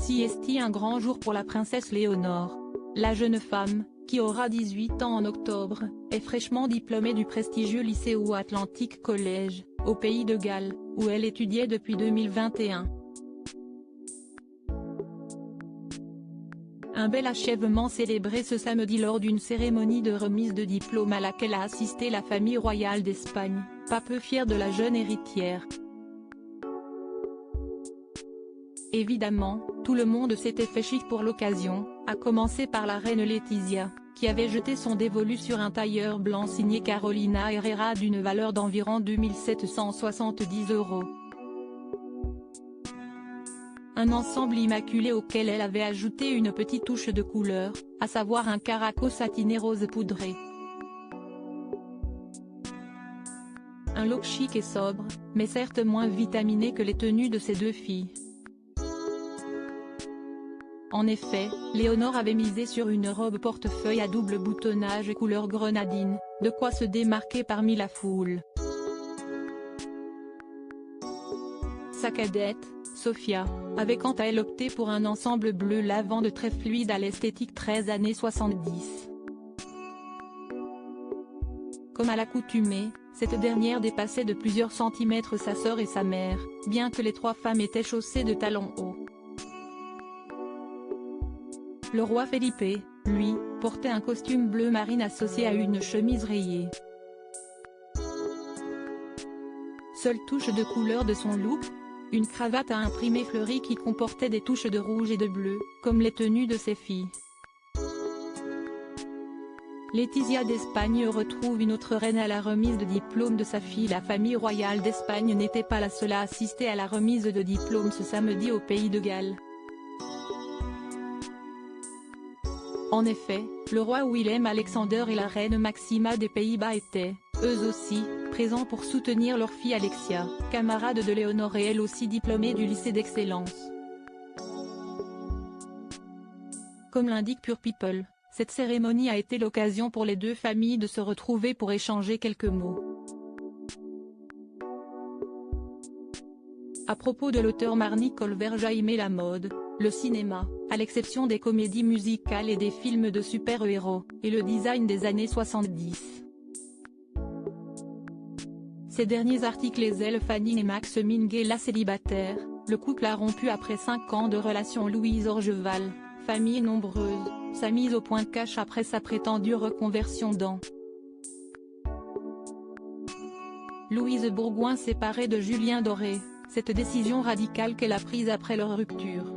Voici un grand jour pour la princesse Léonore. La jeune femme, qui aura 18 ans en octobre, est fraîchement diplômée du prestigieux lycée Atlantic College, au Pays de Galles, où elle étudiait depuis 2021. Un bel achèvement célébré ce samedi lors d'une cérémonie de remise de diplôme à laquelle a assisté la famille royale d'Espagne, pas peu fière de la jeune héritière. Évidemment, tout le monde s'était fait chic pour l'occasion, à commencer par la reine Letizia, qui avait jeté son dévolu sur un tailleur blanc signé Carolina Herrera d'une valeur d'environ 2 770 €. Un ensemble immaculé auquel elle avait ajouté une petite touche de couleur, à savoir un caraco satiné rose poudré. Un look chic et sobre, mais certes moins vitaminé que les tenues de ses deux filles. En effet, Léonore avait misé sur une robe portefeuille à double boutonnage couleur grenadine, de quoi se démarquer parmi la foule. Sa cadette, Sofia, avait quant à elle opté pour un ensemble bleu lavande très fluide à l'esthétique 13 années 70. Comme à l'accoutumée, cette dernière dépassait de plusieurs centimètres sa sœur et sa mère, bien que les trois femmes étaient chaussées de talons hauts. Le roi Felipe, lui, portait un costume bleu marine associé à une chemise rayée. Seule touche de couleur de son look, une cravate à imprimé fleuri qui comportait des touches de rouge et de bleu, comme les tenues de ses filles. Letizia d'Espagne retrouve une autre reine à la remise de diplôme de sa fille. La famille royale d'Espagne n'était pas la seule à assister à la remise de diplôme ce samedi au Pays de Galles. En effet, le roi Willem-Alexander et la reine Maxima des Pays-Bas étaient, eux aussi, présents pour soutenir leur fille Alexia, camarade de Léonore et elle aussi diplômée du lycée d'excellence. Comme l'indique Pure People, cette cérémonie a été l'occasion pour les deux familles de se retrouver pour échanger quelques mots. À propos de l'auteur Marnie Colverja aimait la mode, le cinéma, à l'exception des comédies musicales et des films de super-héros, et le design des années 70. Ces derniers articles elle Fanning et Max Minghella célibataires, le couple a rompu après 5 ans de relation. Louise Orgeval, famille nombreuse, sa mise au point cash après sa prétendue reconversion dans Louise Bourgoin séparée de Julien Doré, cette décision radicale qu'elle a prise après leur rupture.